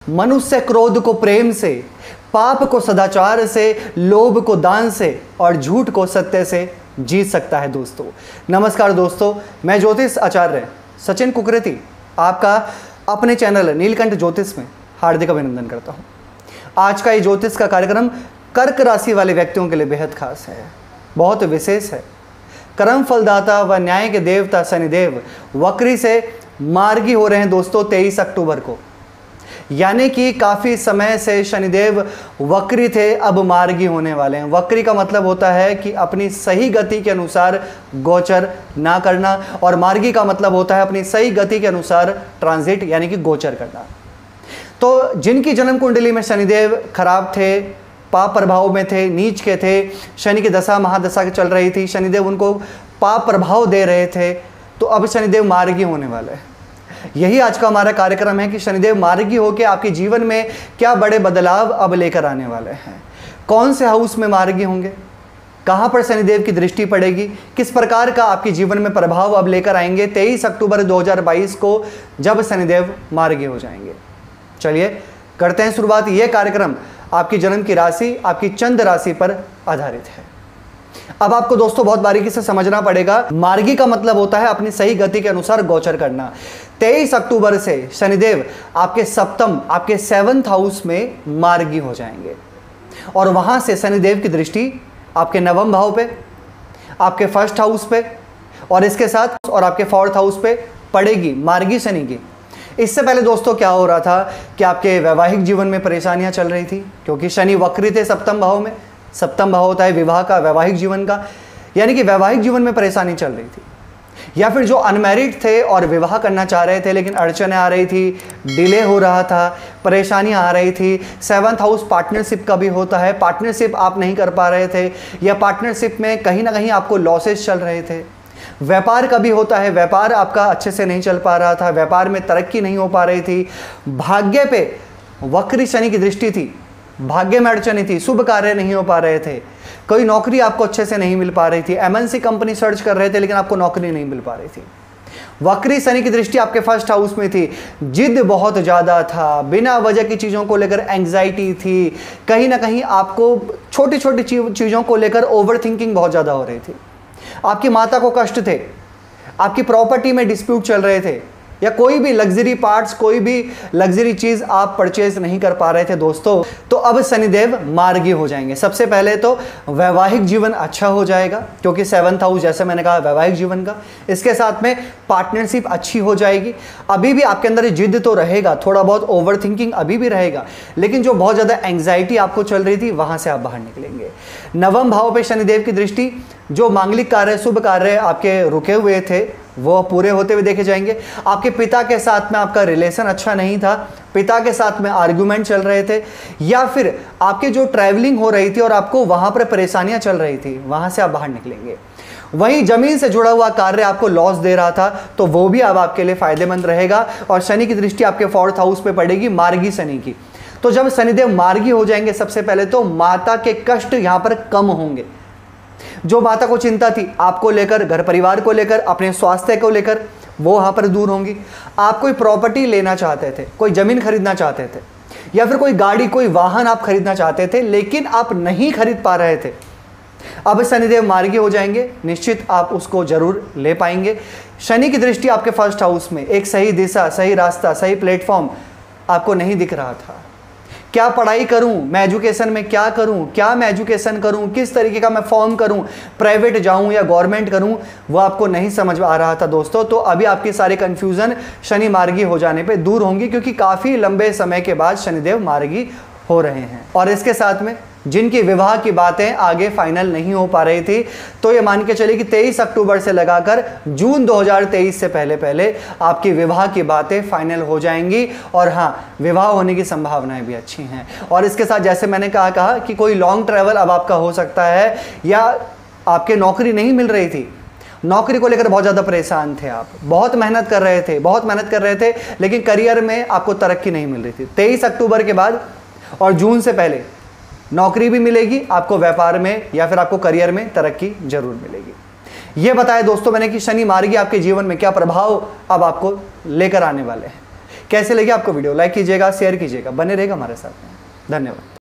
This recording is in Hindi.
मनुष्य क्रोध को प्रेम से, पाप को सदाचार से, लोभ को दान से और झूठ को सत्य से जीत सकता है। दोस्तों नमस्कार दोस्तों, मैं ज्योतिष आचार्य सचिन कुकरेती आपका अपने चैनल नीलकंठ ज्योतिष में हार्दिक अभिनंदन करता हूं। आज का ये ज्योतिष का कार्यक्रम कर्क राशि वाले व्यक्तियों के लिए बेहद खास है, बहुत विशेष है। कर्म फलदाता व न्याय के देवता शनिदेव वक्री से मार्गी हो रहे हैं दोस्तों 23 अक्टूबर को, यानी कि काफ़ी समय से शनिदेव वक्री थे, अब मार्गी होने वाले हैं। वक्री का मतलब होता है कि अपनी सही गति के अनुसार गोचर ना करना, और मार्गी का मतलब होता है अपनी सही गति के अनुसार ट्रांजिट यानी कि गोचर करना। तो जिनकी जन्म कुंडली में शनिदेव खराब थे, पाप प्रभाव में थे, नीच के थे, शनि की दशा महादशा चल रही थी, शनिदेव उनको पाप प्रभाव दे रहे थे, तो अब शनिदेव मार्गी होने वाले हैं। यही आज का हमारा कार्यक्रम है कि शनिदेव मार्गी होकर आपके जीवन में क्या बड़े बदलाव अब लेकर आने वाले हैं। कौन से हाउस में मार्गी होंगे, कहाँ पर शनिदेव की दृष्टि पड़ेगी, किस प्रकार का आपके जीवन में प्रभाव अब लेकर आएंगे 23 अक्टूबर 2022 को जब शनिदेव मार्गी हो जाएंगे। चलिए करते हैं शुरुआत। ये कार्यक्रम आपकी जन्म की राशि, आपकी चंद्र राशि पर आधारित है। अब आपको दोस्तों बहुत बारीकी से समझना पड़ेगा। मार्गी का मतलब होता है अपनी सही गति के अनुसार गोचर करना। 23 अक्टूबर से शनिदेव आपके सप्तम, आपके 7th हाउस में मार्गी हो जाएंगे, और वहां से शनिदेव की दृष्टि आपके 9वें भाव पे, आपके 1st हाउस पे, और इसके साथ और आपके 4th हाउस पे पड़ेगी मार्गी शनि की। इससे पहले दोस्तों क्या हो रहा था कि आपके वैवाहिक जीवन में परेशानियां चल रही थी, क्योंकि शनि वक्री थे सप्तम भाव में। सप्तम भाव होता है विवाह का, वैवाहिक जीवन का, यानी कि वैवाहिक जीवन में परेशानी चल रही थी। या फिर जो अनमैरिड थे और विवाह करना चाह रहे थे लेकिन अड़चनें आ रही थी, डिले हो रहा था, परेशानियां आ रही थी। 7th हाउस पार्टनरशिप का भी होता है, पार्टनरशिप आप नहीं कर पा रहे थे, या पार्टनरशिप में कहीं ना कहीं आपको लॉसेस चल रहे थे। व्यापार का भी होता है, व्यापार आपका अच्छे से नहीं चल पा रहा था, व्यापार में तरक्की नहीं हो पा रही थी। भाग्य पे वक्री शनि की दृष्टि थी, भाग्य में अड़चनी थी, शुभ कार्य नहीं हो पा रहे थे, कोई नौकरी आपको अच्छे से नहीं मिल पा रही थी, MNC कंपनी सर्च कर रहे थे लेकिन आपको नौकरी नहीं मिल पा रही थी। वक्री शनि की दृष्टि आपके 1st हाउस में थी, जिद बहुत ज़्यादा था, बिना वजह की चीज़ों को लेकर एंग्जाइटी थी, कहीं ना कहीं आपको छोटी छोटी चीज़ों को लेकर ओवर थिंकिंग बहुत ज़्यादा हो रही थी। आपकी माता को कष्ट थे, आपकी प्रॉपर्टी में डिस्प्यूट चल रहे थे, या कोई भी लग्जरी पार्ट्स, कोई भी लग्जरी चीज़ आप परचेज नहीं कर पा रहे थे दोस्तों। तो अब शनिदेव मार्गी हो जाएंगे। सबसे पहले तो वैवाहिक जीवन अच्छा हो जाएगा, क्योंकि 7th हाउस जैसे मैंने कहा वैवाहिक जीवन का। इसके साथ में पार्टनरशिप अच्छी हो जाएगी। अभी भी आपके अंदर जिद तो रहेगा, थोड़ा बहुत ओवर थिंकिंग अभी भी रहेगा, लेकिन जो बहुत ज़्यादा एंग्जाइटी आपको चल रही थी वहाँ से आप बाहर निकलेंगे। 9वें भाव पे शनिदेव की दृष्टि, जो मांगलिक कार्य, शुभ कार्य आपके रुके हुए थे वो पूरे होते हुए देखे जाएंगे। आपके पिता के साथ में आपका रिलेशन अच्छा नहीं था, पिता के साथ में आर्गुमेंट चल रहे थे, या फिर आपके जो ट्रैवलिंग हो रही थी और आपको वहाँ पर परेशानियाँ चल रही थी, वहाँ से आप बाहर निकलेंगे। वहीं जमीन से जुड़ा हुआ कार्य आपको लॉस दे रहा था, तो वो भी अब आपके लिए फायदेमंद रहेगा। और शनि की दृष्टि आपके 4th हाउस पे पड़ेगी मार्गी शनि की। तो जब शनिदेव मार्गी हो जाएंगे, सबसे पहले तो माता के कष्ट यहाँ पर कम होंगे। जो माता को चिंता थी आपको लेकर, घर परिवार को लेकर, अपने स्वास्थ्य को लेकर, वो वहाँ पर दूर होंगी। आप कोई प्रॉपर्टी लेना चाहते थे, कोई ज़मीन खरीदना चाहते थे, या फिर कोई गाड़ी, कोई वाहन आप खरीदना चाहते थे लेकिन आप नहीं खरीद पा रहे थे, अब शनिदेव मार्गी हो जाएंगे, निश्चित आप उसको जरूर ले पाएंगे। शनि की दृष्टि आपके 1st हाउस में, एक सही दिशा, सही रास्ता, सही प्लेटफॉर्म आपको नहीं दिख रहा था। क्या पढ़ाई करूं, मैं एजुकेशन में क्या करूं, क्या मैं एजुकेशन करूं, किस तरीके का मैं फॉर्म करूं, प्राइवेट जाऊं या गवर्नमेंट करूं, वो आपको नहीं समझ आ रहा था दोस्तों। तो अभी आपकी सारी कंफ्यूजन शनि मार्गी हो जाने पे दूर होंगी, क्योंकि काफ़ी लंबे समय के बाद शनिदेव मार्गी हो रहे हैं। और इसके साथ में जिनकी विवाह की बातें आगे फाइनल नहीं हो पा रही थी, तो ये मान के चलिए कि 23 अक्टूबर से लगाकर जून 2023 से पहले पहले आपकी विवाह की बातें फाइनल हो जाएंगी। और हाँ, विवाह होने की संभावनाएं भी अच्छी हैं। और इसके साथ जैसे मैंने कहा कि कोई लॉन्ग ट्रैवल अब आपका हो सकता है, या आपके नौकरी नहीं मिल रही थी, नौकरी को लेकर बहुत ज़्यादा परेशान थे, आप बहुत मेहनत कर रहे थे, लेकिन करियर में आपको तरक्की नहीं मिल रही थी। 23 अक्टूबर के बाद और जून से पहले नौकरी भी मिलेगी आपको, व्यापार में या फिर आपको करियर में तरक्की जरूर मिलेगी। ये बताया दोस्तों मैंने कि शनि मार्गी आपके जीवन में क्या प्रभाव अब आपको लेकर आने वाले हैं। कैसे लगी आपको वीडियो? लाइक कीजिएगा, शेयर कीजिएगा, बने रहेगा हमारे साथ में। धन्यवाद।